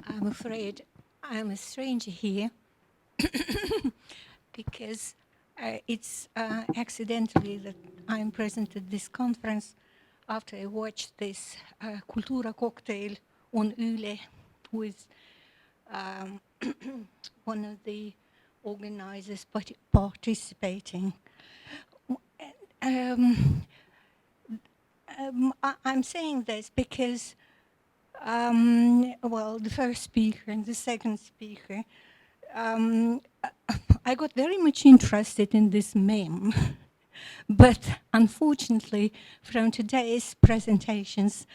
I'm afraid I'm a stranger here because it's accidentally that I'm present at this conference after I watched this Cultura cocktail on Yle with one of the organizers participating. I'm saying this because, well, the first speaker and the second speaker, I got very much interested in this meme, but unfortunately, from today's presentations,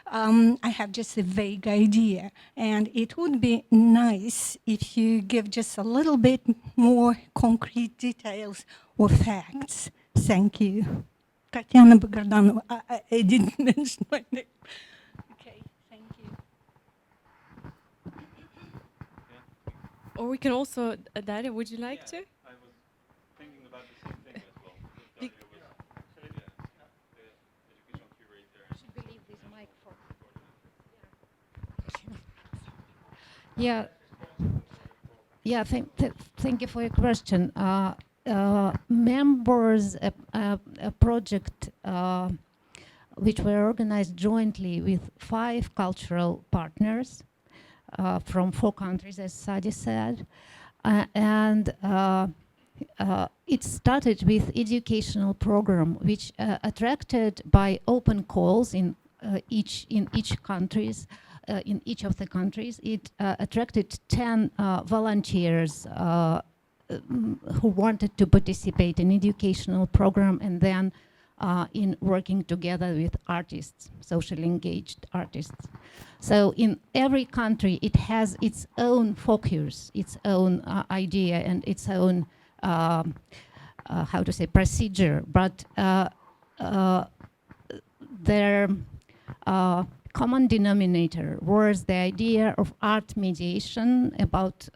I have just a vague idea, and it would be nice if you give just a little bit more concrete details or facts. Thank you. Tatiana Bogdanova, I didn't mention my name. Okay, thank you. Or we can also, Daria, would you like to? I was thinking about the same thing as well. Be- The educational curator. Should we leave this mic for? Yeah. Yeah, thank you for your question. Members, a project which were organized jointly with 5 cultural partners from 4 countries, as Sadi said. It started with educational program, which attracted by open calls in each countries. In each of the countries, it attracted 10 volunteers who wanted to participate in educational program and then in working together with artists, socially engaged artists. So in every country, it has its own focus, its own idea and its own, how to say, procedure. But their common denominator was the idea of art mediation, about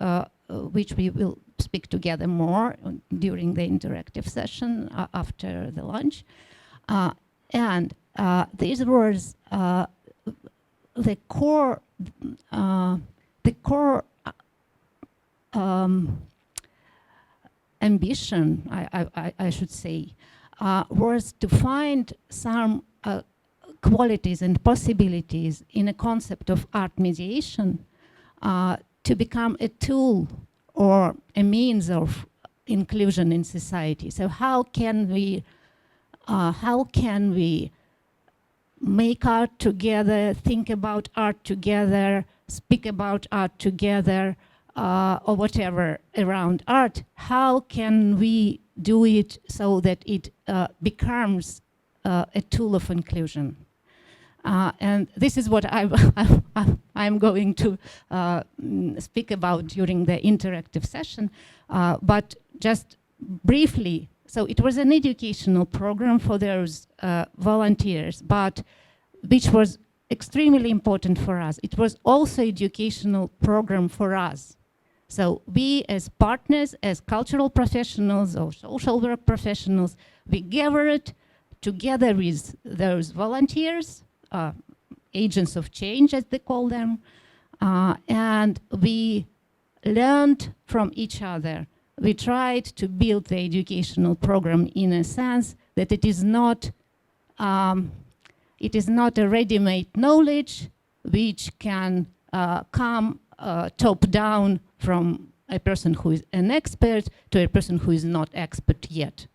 which we will speak together more during the interactive session after the lunch. This was the core ambition, I should say, was to find some qualities and possibilities in a concept of art mediation to become a tool or a means of inclusion in society. So how can we make art together, think about art together, speak about art together, or whatever around art? How can we do it so that it becomes a tool of inclusion? And this is what I'm going to speak about during the interactive session. But just briefly, so it was an educational program for those volunteers, but which was extremely important for us. It was also educational program for us. So we as partners, as cultural professionals or social work professionals, we gathered together with those volunteers, agents of change, as they call them, and we learned from each other. We tried to build the educational program in a sense that it is not a ready-made knowledge which can come top-down from a person who is an expert to a person who is not expert yet.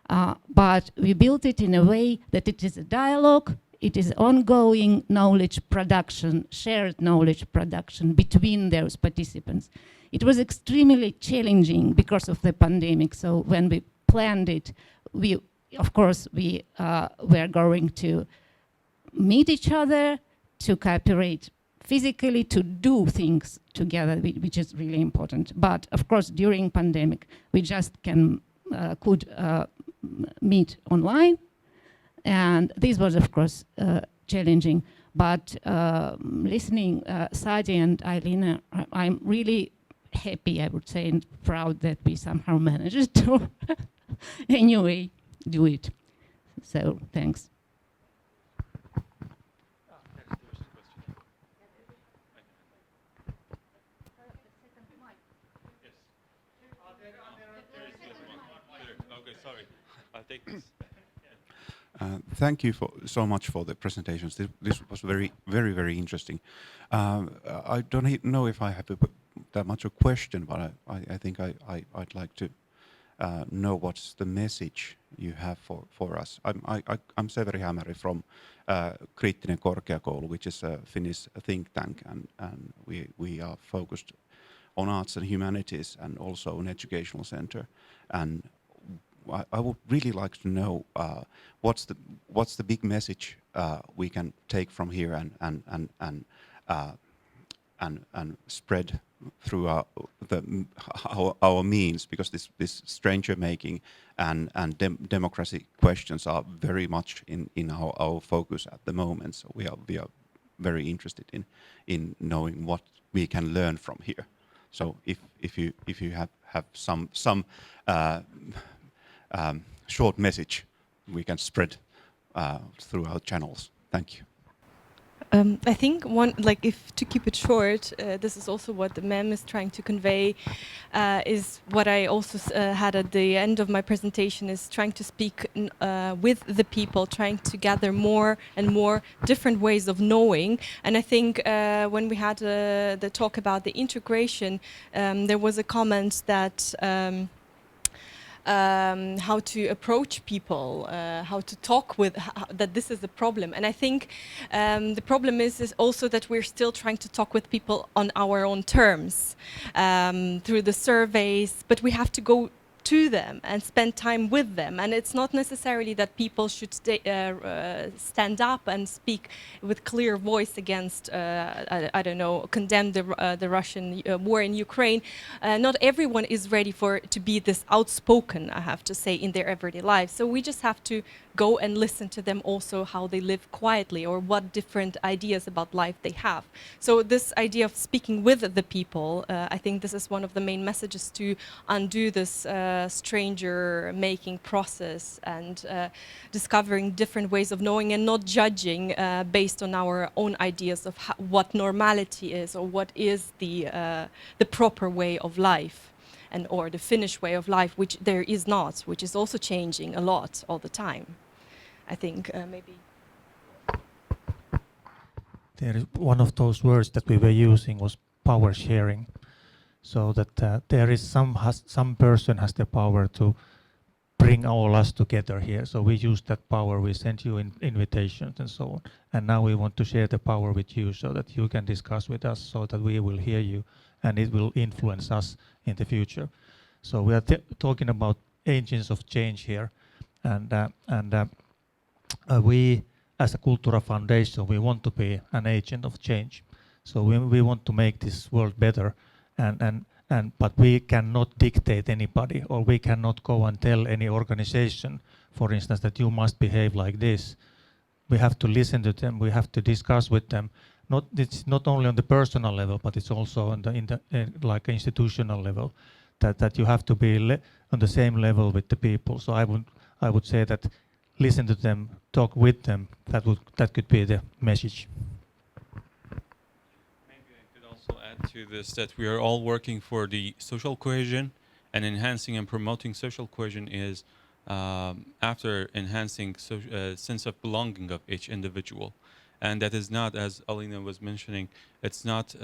But we built it in a way that it is a dialogue, it is ongoing knowledge production, shared knowledge production between those participants. It was extremely challenging because of the pandemic. So when we planned it, of course, we were going to meet each other, to cooperate physically, to do things together, which is really important. But of course, during pandemic, we just could meet online. And this was, of course, challenging. But listening Sadi and Ailina, I'm really happy, I would say, and proud that we somehow managed to anyway do it. So thanks. I'll take this. Thank you so much for the presentations. This was very interesting. I don't know if I have that much a question, but I think I'd like to know what's the message you have for us. I'm Severi Hämeri from Kriittinen Korkeakoulu, which is a Finnish think tank, and we are focused on arts and humanities and also an educational center. And I would really like to know what's the big message we can take from here and spread through our means, because this stranger making and democracy questions are very much in our focus at the moment. So we are very interested in knowing what we can learn from here. So if you have some short message we can spread through our channels. Thank you. I think if to keep it short, this is also what the MEM is trying to convey, is what I also had at the end of my presentation, is trying to speak with the people, trying to gather more and more different ways of knowing. And I think when we had the talk about the integration, there was a comment that how to approach people, how to talk with, that this is a problem. And I think the problem is also that we're still trying to talk with people on our own terms through the surveys, but we have to go to them and spend time with them. And it's not necessarily that people should stand up and speak with clear voice against, I don't know, condemn the Russian war in Ukraine. Not everyone is ready to be this outspoken, I have to say, in their everyday life. So we just have to go and listen to them also, how they live quietly or what different ideas about life they have. So this idea of speaking with the people, I think this is one of the main messages to undo this stranger making process and discovering different ways of knowing and not judging based on our own ideas of what normality is or what is the proper way of life, and or the Finnish way of life, which there is not, which is also changing a lot all the time. I think maybe. There is one of those words that we were using was power sharing, so that there is some person has the power to bring all us together here. So we use that power. We send you invitations and so on. And now we want to share the power with you so that you can discuss with us, so that we will hear you and it will influence us in the future. So we are talking about agents of change here, and we as a Cultura Foundation, we want to be an agent of change. So we want to make this world better, but we cannot dictate anybody, or we cannot go and tell any organization, for instance, that you must behave like this. We have to listen to them. We have to discuss with them. It's not only on the personal level, but it's also on the like institutional level. That you have to be on the same level with the people. So I would say that listen to them, talk with them. That could be the message. Maybe I could also add to this that we are all working for the social cohesion, and enhancing and promoting social cohesion is after enhancing sense of belonging of each individual. And that is not, as Alina was mentioning, it's not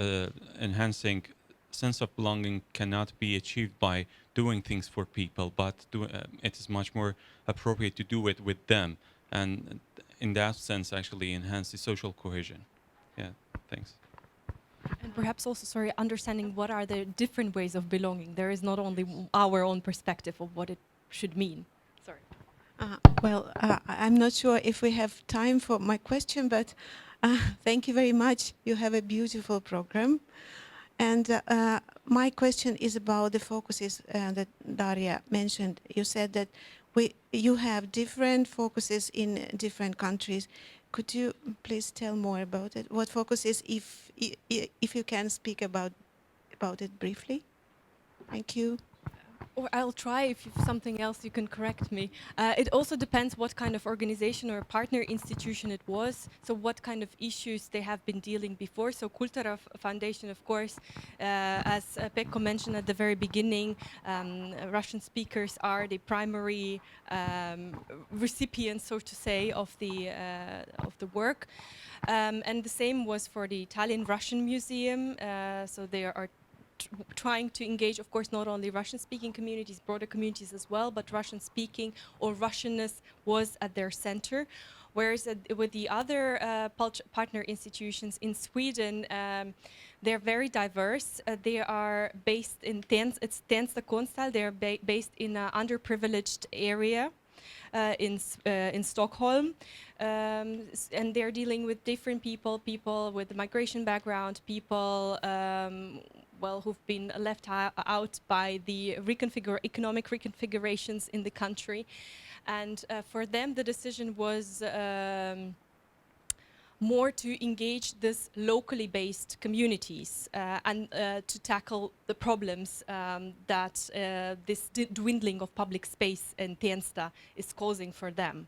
enhancing sense of belonging cannot be achieved by doing things for people, but it is much more appropriate to do it with them, and in that sense actually enhance the social cohesion. Yeah, thanks. And perhaps also, understanding what are the different ways of belonging. There is not only our own perspective of what it should mean. Sorry. I'm not sure if we have time for my question, but thank you very much. You have a beautiful program. And my question is about the focuses that Daria mentioned. You said that you have different focuses in different countries. Could you please tell more about it? What focuses, if you can speak about it briefly? Thank you. Or I'll try. If you've something else, you can correct me. It also depends what kind of organization or partner institution it was. So what kind of issues they have been dealing before. So Foundation, of course, as Pekko mentioned at the very beginning, Russian speakers are the primary recipients, so to say, of the work. And the same was for the Italian Russian Museum. So they are trying to engage, of course, not only Russian-speaking communities, broader communities as well, but Russian-speaking or Russianness was at their center. Whereas with the other partner institutions in Sweden, they're very diverse. They are based in Tensta Konsthall. They're based in an underprivileged area. In Stockholm, and they're dealing with different people with migration background, people who've been left out by the economic reconfigurations in the country, and for them the decision was more to engage this locally based communities and to tackle the problems that this dwindling of public space in Tensta is causing for them.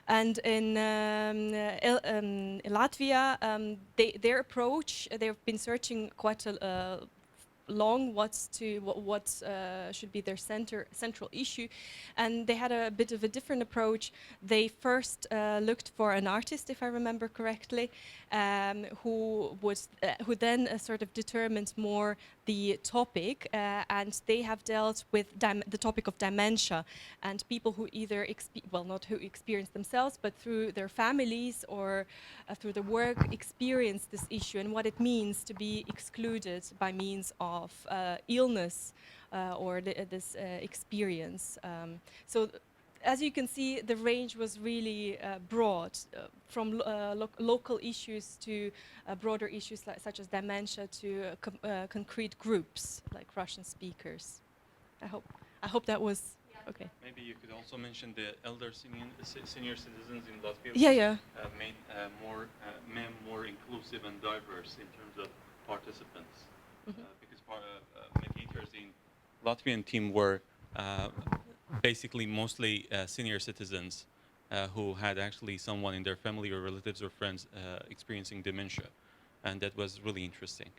And in Latvia, their approach, they've been searching quite long what should be their central issue, and they had a bit of a different approach. They first looked for an artist, if I remember correctly, who then sort of determined more the topic, and they have dealt with the topic of dementia and people who either not who experience themselves, but through their families or through the work experience this issue and what it means to be excluded by means of illness or this experience. So as you can see, the range was really broad, from local issues to broader issues such as dementia to concrete groups like Russian speakers. I hope that was okay. Maybe you could also mention the elder senior citizens in Latvia. Yeah. Made more inclusive and diverse in terms of participants. Because mediators in Latvian team were basically mostly senior citizens who had actually someone in their family or relatives or friends experiencing dementia, and that was really interesting.